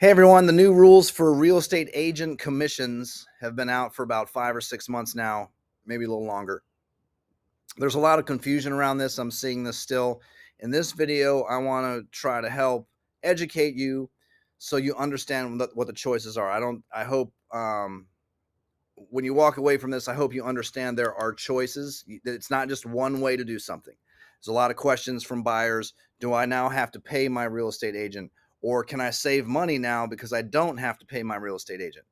Hey everyone, the new rules for real estate agent commissions have been out for about 5 or 6 months now, maybe a little longer. There's a lot of confusion around this. I'm seeing this still. In this video, I want to try to help educate you so you understand what the choices are. I hope when you walk away from this, I hope you understand there are choices. It's not just one way to do something. There's a lot of questions from buyers. Do I now have to pay my real estate agent? Or can I save money now because I don't have to pay my real estate agent?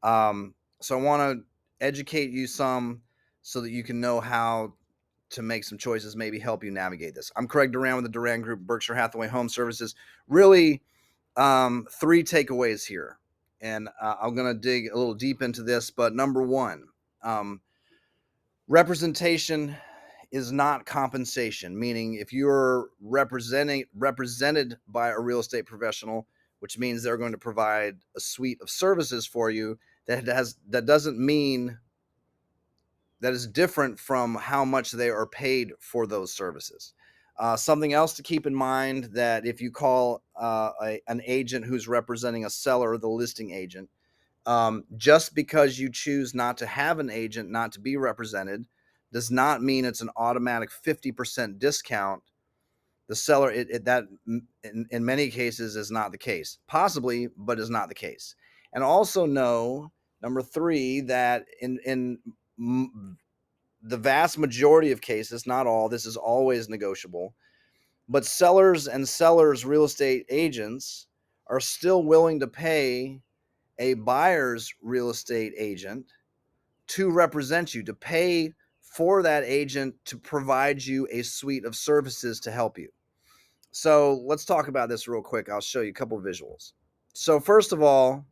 So I want to educate you some so that you can know how to make some choices, maybe help you navigate this. I'm Craig Duran with the Duran Group, Berkshire Hathaway Home Services. Really, three takeaways here. And I'm going to dig a little deep into this. But number one, representation is not compensation, meaning if you're represented by a real estate professional, which means they're going to provide a suite of services for you, that doesn't mean that is different from how much they are paid for those services. Something else to keep in mind, that if you call an agent who's representing a seller the listing agent, just because you choose not to have an agent, not to be represented, does not mean it's an automatic 50% discount. The seller, that in many cases is not the case. Possibly, but is not the case. And also know, number three, that in the vast majority of cases, not all, this is always negotiable, but sellers real estate agents are still willing to pay a buyer's real estate agent to represent you, to pay for that agent to provide you a suite of services to help you. So let's talk about this real quick. I'll show you a couple of visuals. So first of all,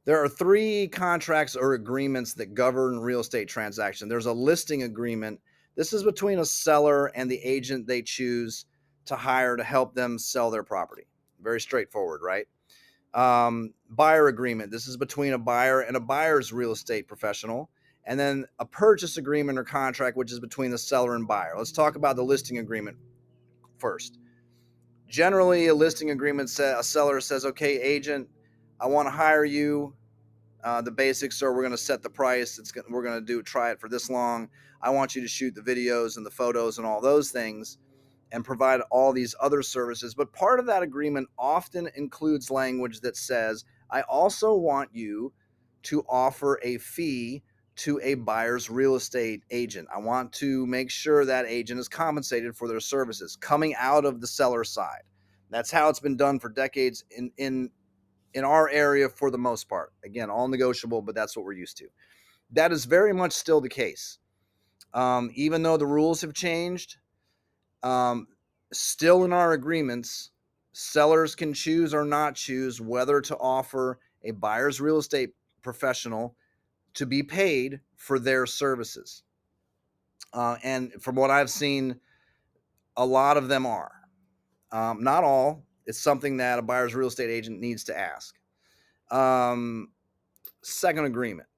there are three contracts or agreements that govern real estate transaction. There's a listing agreement. This is between a seller and the agent they choose to hire to help them sell their property. Very straightforward, right? Buyer agreement. This is between a buyer and a buyer's real estate professional. And then a purchase agreement or contract, which is between the seller and buyer. Let's talk about the listing agreement first. Generally, a listing agreement a seller says, okay, agent, I want to hire you. The basics are, we're going to set the price. We're going to try it for this long. I want you to shoot the videos and the photos and all those things and provide all these other services. But part of that agreement often includes language that says, I also want you to offer a fee to a buyer's real estate agent. I want to make sure that agent is compensated for their services coming out of the seller side. That's how it's been done for decades in our area for the most part. Again, all negotiable, but that's what we're used to. That is very much still the case. Even though the rules have changed, still in our agreements, sellers can choose or not choose whether to offer a buyer's real estate professional to be paid for their services. And from what I've seen, a lot of them are. Not all. It's something that a buyer's real estate agent needs to ask. Second agreement,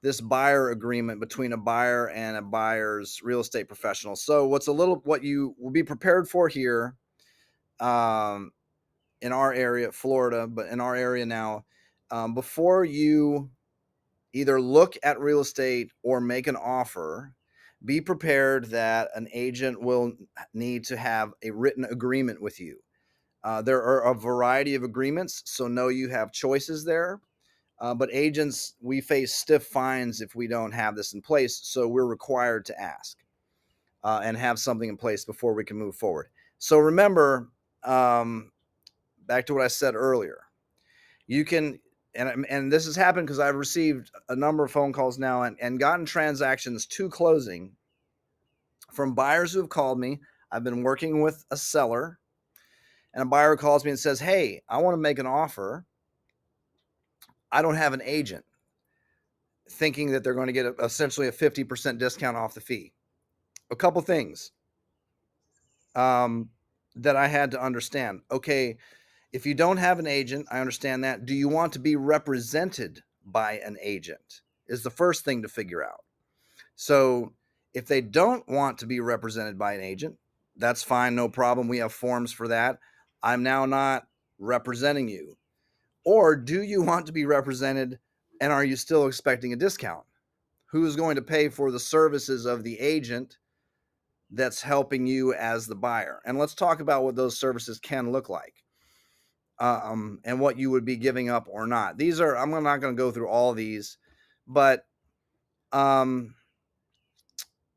this buyer agreement between a buyer and a buyer's real estate professional. So what you will be prepared for here, in our area, Florida, but in our area now, before you either look at real estate or make an offer, be prepared that an agent will need to have a written agreement with you. There are a variety of agreements, so know you have choices there. But agents, we face stiff fines if we don't have this in place, so we're required to ask and have something in place before we can move forward. So remember, back to what I said earlier, you can, and this has happened because I've received a number of phone calls now and gotten transactions to closing from buyers who have called me. I've been working with a seller, and a buyer calls me and says, hey, I want to make an offer. I don't have an agent, thinking that they're going to get essentially a 50% discount off the fee. A couple things that I had to understand. Okay, if you don't have an agent, I understand that. Do you want to be represented by an agent? Is the first thing to figure out. So if they don't want to be represented by an agent, that's fine, no problem. We have forms for that. I'm now not representing you. Or do you want to be represented, and are you still expecting a discount? Who's going to pay for the services of the agent that's helping you as the buyer? And let's talk about what those services can look like, and what you would be giving up or not. These are, I'm not going to go through all these, but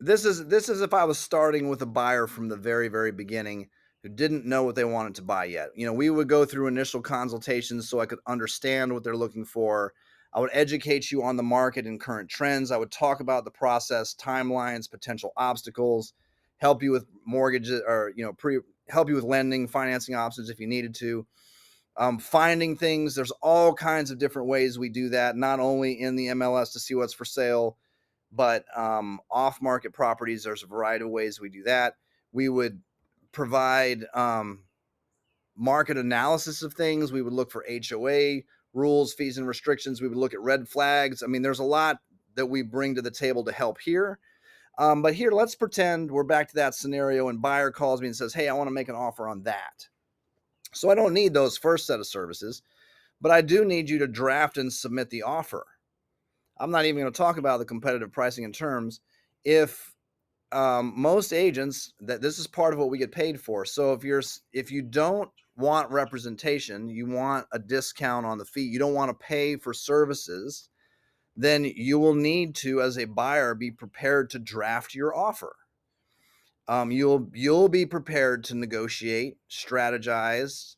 this is if I was starting with a buyer from the very, very beginning who didn't know what they wanted to buy yet. We would go through initial consultations so I could understand what they're looking for. I would educate you on the market and current trends. I would talk about the process, timelines, potential obstacles, help you with mortgages, or help you with lending, financing options if you needed to. Finding things. There's all kinds of different ways we do that, not only in the MLS to see what's for sale, but off-market properties. There's a variety of ways we do that. We would provide market analysis of things. We would look for HOA rules, fees, and restrictions. We would look at red flags. I mean, there's a lot that we bring to the table to help here. But here, let's pretend we're back to that scenario and buyer calls me and says, hey, I want to make an offer on that. So I don't need those first set of services, but I do need you to draft and submit the offer. I'm not even going to talk about the competitive pricing and terms. If most agents, that this is part of what we get paid for. So if you don't want representation, you want a discount on the fee, you don't want to pay for services, then you will need to, as a buyer, be prepared to draft your offer. You'll be prepared to negotiate, strategize.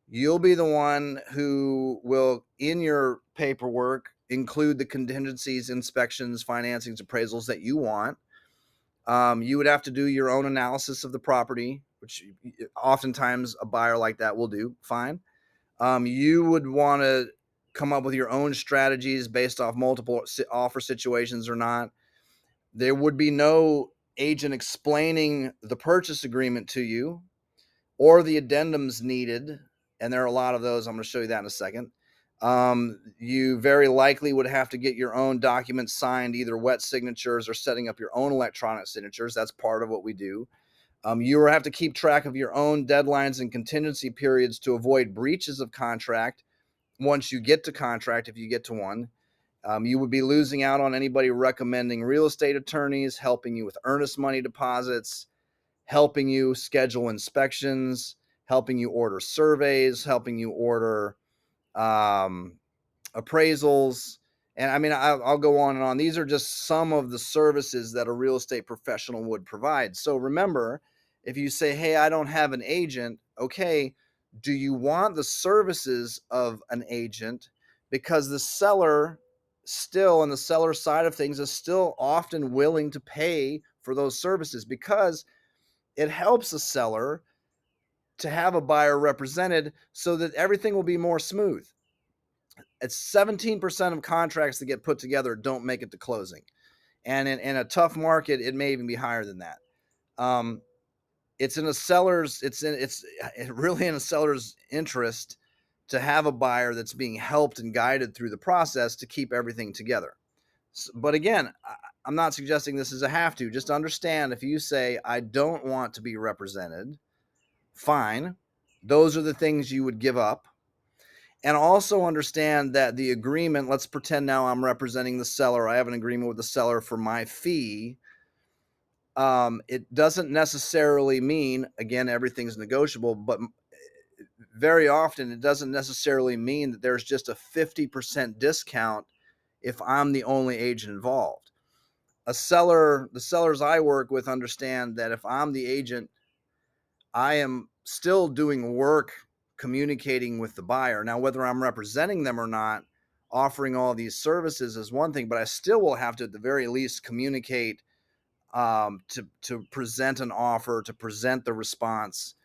You'll be the one who will, in your paperwork, include the contingencies, inspections, financings, appraisals that you want. You would have to do your own analysis of the property, which oftentimes a buyer like that will do. Fine. You would want to come up with your own strategies based off multiple offer situations or not. There would be no agent explaining the purchase agreement to you or the addendums needed. And there are a lot of those. I'm going to show you that in a second. You very likely would have to get your own documents signed, either wet signatures or setting up your own electronic signatures. That's part of what we do. You will have to keep track of your own deadlines and contingency periods to avoid breaches of contract once you get to contract, if you get to one. You would be losing out on anybody recommending real estate attorneys, helping you with earnest money deposits, helping you schedule inspections, helping you order surveys, helping you order appraisals. And I mean, I'll go on and on. These are just some of the services that a real estate professional would provide. So remember, if you say, hey, I don't have an agent, okay, do you want the services of an agent? Because the seller still, on the seller side of things, is still often willing to pay for those services, because it helps a seller to have a buyer represented so that everything will be more smooth. It's 17% of contracts that get put together don't make it to closing. And in a tough market, it may even be higher than that. It's really in a seller's interest to have a buyer that's being helped and guided through the process to keep everything together. But again, I'm not suggesting this is a have to. Just understand, if you say, I don't want to be represented, fine. Those are the things you would give up. And also understand that the agreement, let's pretend now I'm representing the seller. I have an agreement with the seller for my fee. It doesn't necessarily mean, again, everything's negotiable, but very often it doesn't necessarily mean that there's just a 50% discount if I'm the only agent involved. The sellers I work with understand that if I'm the agent, I am still doing work communicating with the buyer. Now, whether I'm representing them or not, offering all these services is one thing, but I still will have to, at the very least, communicate, to present an offer, to present the response,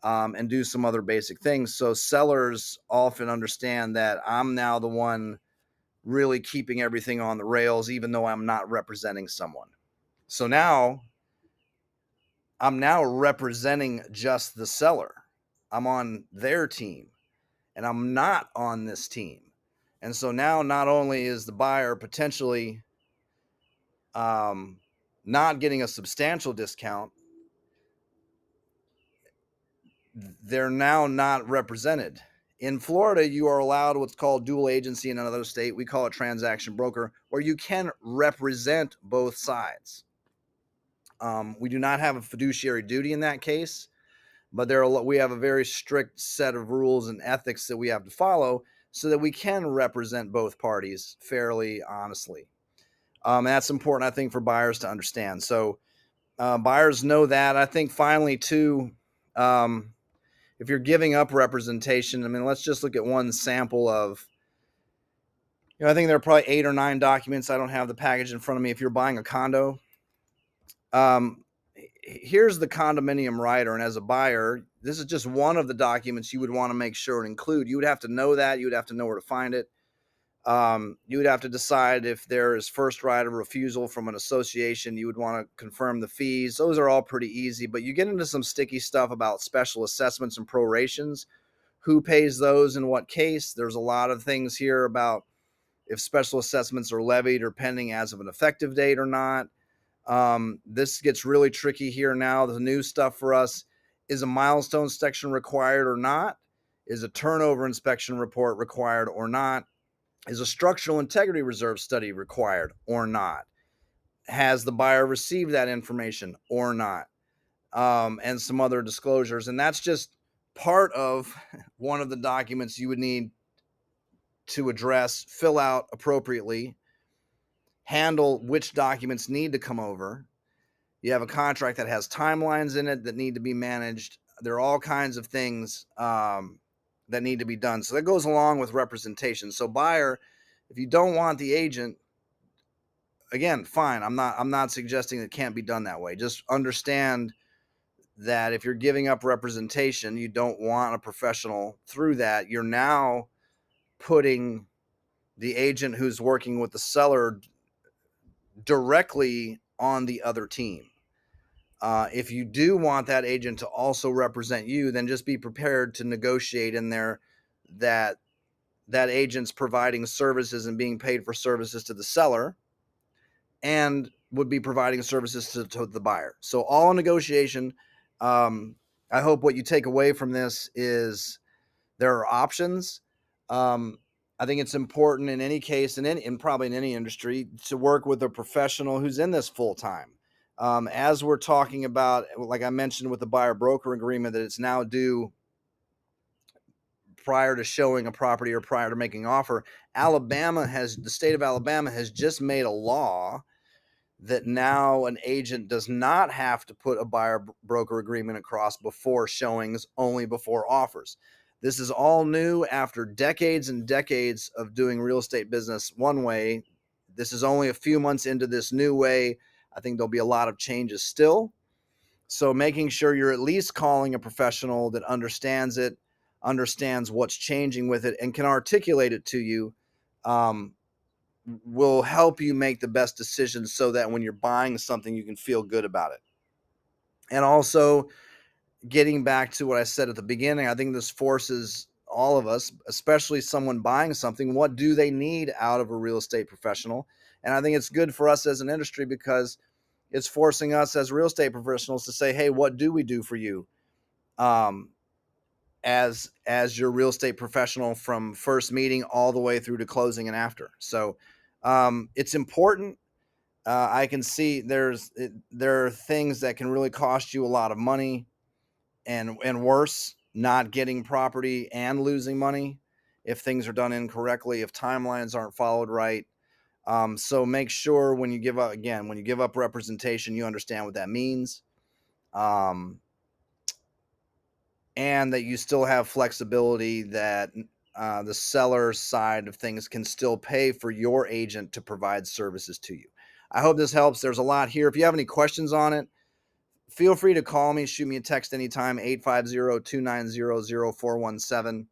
and do some other basic things. So sellers often understand that I'm now the one really keeping everything on the rails, even though I'm not representing someone. So now I'm now representing just the seller. I'm on their team and I'm not on this team. And so now not only is the buyer potentially not getting a substantial discount, they're now not represented. In Florida, you are allowed what's called dual agency. In another state, we call it transaction broker, where you can represent both sides. We do not have a fiduciary duty in that case, but we have a very strict set of rules and ethics that we have to follow so that we can represent both parties fairly, honestly. And that's important, I think, for buyers to understand. So buyers know that. I think finally, too, if you're giving up representation, I mean, let's just look at one sample of, I think there are probably 8 or 9 documents. I don't have the package in front of me. If you're buying a condo, here's the condominium rider. And as a buyer, this is just one of the documents you would want to make sure and include. You would have to know that. You would have to know where to find it. You would have to decide if there is first right of refusal from an association. You would want to confirm the fees. Those are all pretty easy, but you get into some sticky stuff about special assessments and prorations. Who pays those in what case? There's a lot of things here about if special assessments are levied or pending as of an effective date or not. This gets really tricky here now. The new stuff for us is a milestone section required or not? Is a turnover inspection report required or not? Is a structural integrity reserve study required or not? Has the buyer received that information or not? And some other disclosures. And that's just part of one of the documents you would need to address, fill out appropriately, handle which documents need to come over. You have a contract that has timelines in it that need to be managed. There are all kinds of things that need to be done. So that goes along with representation. So buyer, if you don't want the agent, again, fine. I'm not suggesting it can't be done that way. Just understand that if you're giving up representation, you don't want a professional through that. You're now putting the agent who's working with the seller directly on the other team. If you do want that agent to also represent you, then just be prepared to negotiate in there that agent's providing services and being paid for services to the seller and would be providing services to the buyer. So all in negotiation. I hope what you take away from this is there are options. I think it's important in any case, and probably in any industry, to work with a professional who's in this full time. As we're talking about, like I mentioned with the buyer broker agreement, that it's now due prior to showing a property or prior to making an offer. The state of Alabama has just made a law that now an agent does not have to put a buyer broker agreement across before showings, only before offers. This is all new after decades and decades of doing real estate business one way. This is only a few months into this new way. I think there'll be a lot of changes still. So making sure you're at least calling a professional that understands it, understands what's changing with it, and can articulate it to you, will help you make the best decisions so that when you're buying something, you can feel good about it. And also, getting back to what I said at the beginning, I think this forces all of us, especially someone buying something, what do they need out of a real estate professional? And I think it's good for us as an industry because it's forcing us as real estate professionals to say, hey, what do we do for you as your real estate professional from first meeting all the way through to closing and after? So it's important. I can see there are things that can really cost you a lot of money and worse, not getting property and losing money if things are done incorrectly, if timelines aren't followed right. So make sure when you give up representation, you understand what that means. And that you still have flexibility that the seller side of things can still pay for your agent to provide services to you. I hope this helps. There's a lot here. If you have any questions on it, feel free to call me, shoot me a text anytime, 850-290-0417.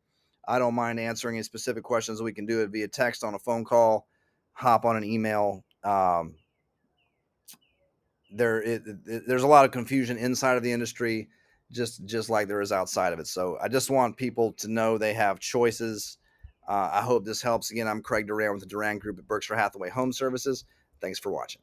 I don't mind answering any specific questions. We can do it via text, on a phone call, hop on an email. There's a lot of confusion inside of the industry, just like there is outside of it. So I just want people to know they have choices. I hope this helps. Again, I'm Craig Duran with the Duran Group at Berkshire Hathaway Home Services. Thanks for watching.